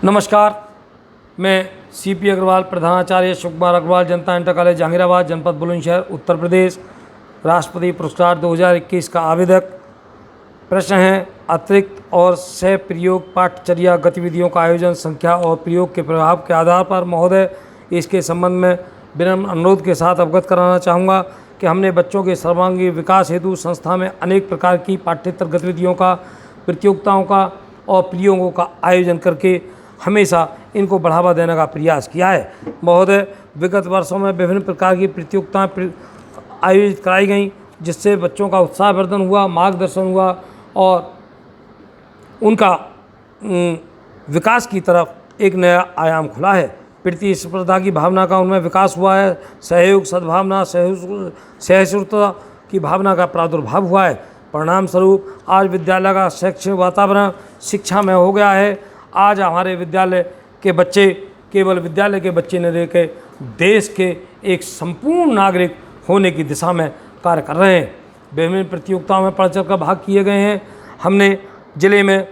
नमस्कार, मैं सीपी अग्रवाल, प्रधानाचार्य शिव कुमार अग्रवाल, जनता इंटर कॉलेज जहांगीराबाद, जनपद बुलंदशहर, उत्तर प्रदेश, राष्ट्रपति पुरस्कार 2021 का आवेदक। प्रश्न है, अतिरिक्त और सह प्रयोग पाठचर्या गतिविधियों का आयोजन, संख्या और प्रयोग के प्रभाव के आधार पर महोदय इसके संबंध में विनम्र अनुरोध के साथ अवगत कराना चाहूँगा कि हमने बच्चों के सर्वांगीण विकास हेतु संस्था में अनेक प्रकार की पाठ्येतर गतिविधियों का, प्रतियोगिताओं का और प्रयोगों का आयोजन करके हमेशा इनको बढ़ावा देने का प्रयास किया है। महोदय, विगत वर्षों में विभिन्न प्रकार की प्रतियोगिताएं आयोजित कराई गईं, जिससे बच्चों का उत्साहवर्धन हुआ, मार्गदर्शन हुआ और उनका विकास की तरफ एक नया आयाम खुला है। प्रतिस्पर्धा की भावना का उनमें विकास हुआ है। सहयोग, सद्भावना, सहिष्णुता की भावना का प्रादुर्भाव हुआ है। परिणाम स्वरूप आज विद्यालय का शैक्षणिक वातावरण शिक्षा में हो गया है। आज हमारे विद्यालय के बच्चे केवल विद्यालय के बच्चे न रह के देश के एक संपूर्ण नागरिक होने की दिशा में कार्य कर रहे हैं। विभिन्न प्रतियोगिताओं में बढ़ चढ़ कर भाग किए गए हैं। हमने जिले में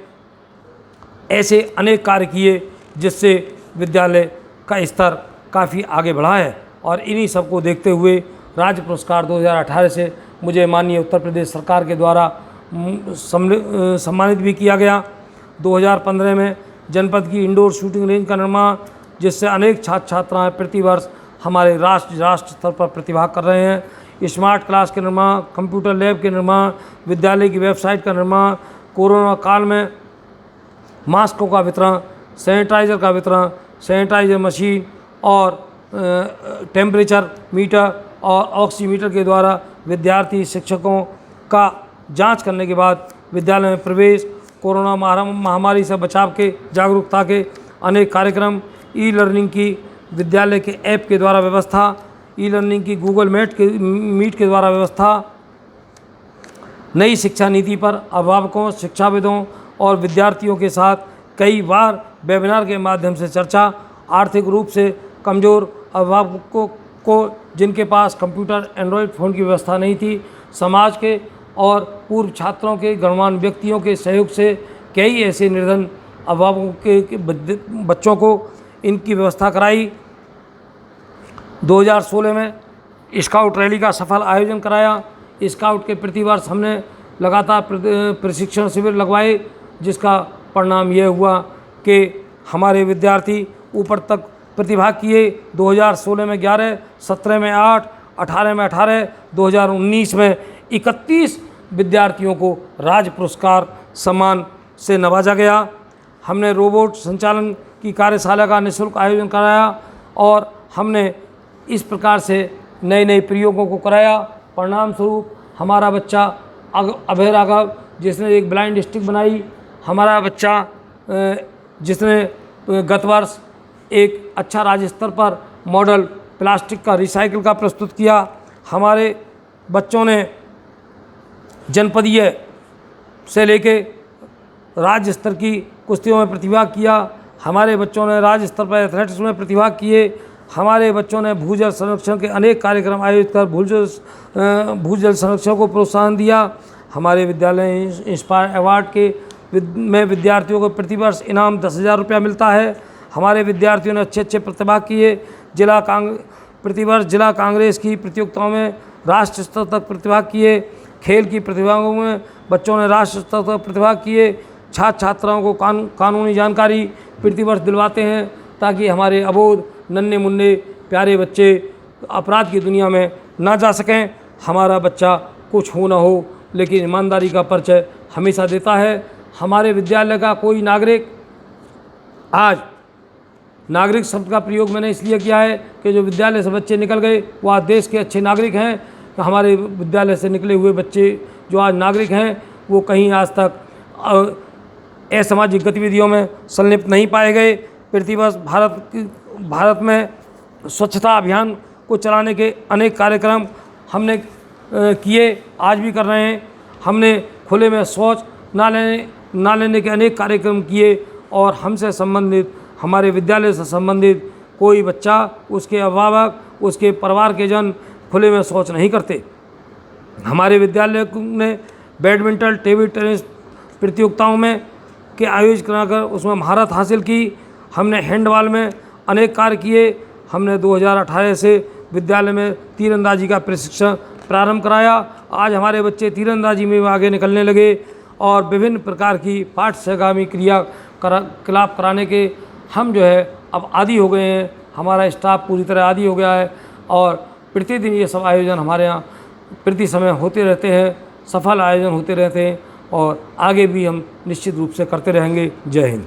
ऐसे अनेक कार्य किए जिससे विद्यालय का स्तर काफ़ी आगे बढ़ा है और इन्हीं सबको देखते हुए राज्य पुरस्कार 2018 से मुझे माननीय उत्तर प्रदेश सरकार के द्वारा सम्मानित भी किया गया। 2015 में जनपद की इंडोर शूटिंग रेंज का निर्माण, जिससे अनेक छात्र छात्राएं प्रतिवर्ष हमारे राष्ट्र स्तर पर प्रतिभाग कर रहे हैं। स्मार्ट क्लास के निर्माण, कंप्यूटर लैब के निर्माण, विद्यालय की वेबसाइट का निर्माण, कोरोना काल में मास्कों का वितरण, सैनिटाइज़र का वितरण, सैनिटाइजर मशीन और टेम्परेचर मीटर और ऑक्सीमीटर के द्वारा विद्यार्थी शिक्षकों का जांच करने के बाद विद्यालय में प्रवेश, कोरोना महामारी से बचाव के जागरूकता के अनेक कार्यक्रम, ई लर्निंग की विद्यालय के ऐप के द्वारा व्यवस्था, ई लर्निंग की गूगल मीट के द्वारा व्यवस्था, नई शिक्षा नीति पर अभिभावकों, शिक्षाविदों और विद्यार्थियों के साथ कई बार वेबिनार के माध्यम से चर्चा, आर्थिक रूप से कमज़ोर अभिभावकों को जिनके पास कंप्यूटर, एंड्रॉयड फ़ोन की व्यवस्था नहीं थी, समाज के और पूर्व छात्रों के गणमान्य व्यक्तियों के सहयोग से कई ऐसे निर्धन अभिभावकों के बच्चों को इनकी व्यवस्था कराई। 2016 में स्काउट रैली का सफल आयोजन कराया। स्काउट के प्रतिवर्ष हमने लगातार प्रशिक्षण शिविर लगवाए, जिसका परिणाम यह हुआ कि हमारे विद्यार्थी ऊपर तक प्रतिभाग किए। 2016 में 11, 17 में 8, 18 में 18, 2019 में 31 विद्यार्थियों को राज्य पुरस्कार सम्मान से नवाजा गया। हमने रोबोट संचालन की कार्यशाला का निःशुल्क आयोजन कराया और हमने इस प्रकार से नए नए प्रयोगों को कराया। परिणाम स्वरूप हमारा बच्चा अभय राघव, जिसने एक ब्लाइंड स्टिक बनाई, हमारा बच्चा जिसने गत वर्ष एक अच्छा राज्य स्तर पर मॉडल प्लास्टिक का रिसाइकिल का प्रस्तुत किया। हमारे बच्चों ने जनपदीय से लेके राज्य स्तर की कुश्तियों में प्रतिभाग किया। हमारे बच्चों ने राज्य स्तर पर एथलेटिक्स में प्रतिभाग किए। हमारे बच्चों ने भूजल संरक्षण के अनेक कार्यक्रम आयोजित कर भूजल संरक्षण को प्रोत्साहन दिया। हमारे विद्यालय इंस्पायर अवार्ड के में विद्यार्थियों को प्रतिवर्ष इनाम 10,000 रुपया मिलता है। हमारे विद्यार्थियों ने अच्छे प्रतिभाग किए। प्रतिवर्ष जिला कांग्रेस की प्रतियोगिताओं में राष्ट्र स्तर तक प्रतिभाग किए। खेल की प्रतिभागों में बच्चों ने राष्ट्र स्तर तक प्रतिभाग किए। छात्र छात्राओं को कानूनी जानकारी प्रतिवर्ष दिलवाते हैं ताकि हमारे अबोध नन्हे मुन्ने प्यारे बच्चे अपराध की दुनिया में ना जा सकें। हमारा बच्चा कुछ हो ना हो, लेकिन ईमानदारी का परिचय हमेशा देता है। हमारे विद्यालय का कोई नागरिक, आज नागरिक शब्द का प्रयोग मैंने इसलिए किया है कि जो विद्यालय से बच्चे निकल गए वो आज देश के अच्छे नागरिक हैं। तो हमारे विद्यालय से निकले हुए बच्चे जो आज नागरिक हैं वो कहीं आज तक असामाजिक गतिविधियों में संलिप्त नहीं पाए गए। प्रतिवर्ष भारत में स्वच्छता अभियान को चलाने के अनेक कार्यक्रम हमने किए, आज भी कर रहे हैं। हमने खुले में शौच ना लेने के अनेक कार्यक्रम किए और हमसे संबंधित, हमारे विद्यालय से संबंधित कोई बच्चा, उसके अभिभावक, उसके परिवार के जन खुले में शौच नहीं करते। हमारे विद्यालय ने बैडमिंटन, टेबल टेनिस प्रतियोगिताओं में के आयोजित कराकर उसमें महारत हासिल की। हमने हैंडबॉल में अनेक कार्य किए। हमने 2018 से विद्यालय में तीरंदाजी का प्रशिक्षण प्रारंभ कराया। आज हमारे बच्चे तीरंदाजी में आगे निकलने लगे और विभिन्न प्रकार की पाठ्यगामी क्रियाकलाप कराने के हम जो है अब आदी हो गए हैं। हमारा स्टाफ पूरी तरह आदी हो गया है और प्रतिदिन ये सब आयोजन हमारे यहाँ प्रति समय होते रहते हैं, सफल आयोजन होते रहते हैं और आगे भी हम निश्चित रूप से करते रहेंगे। जय हिंद।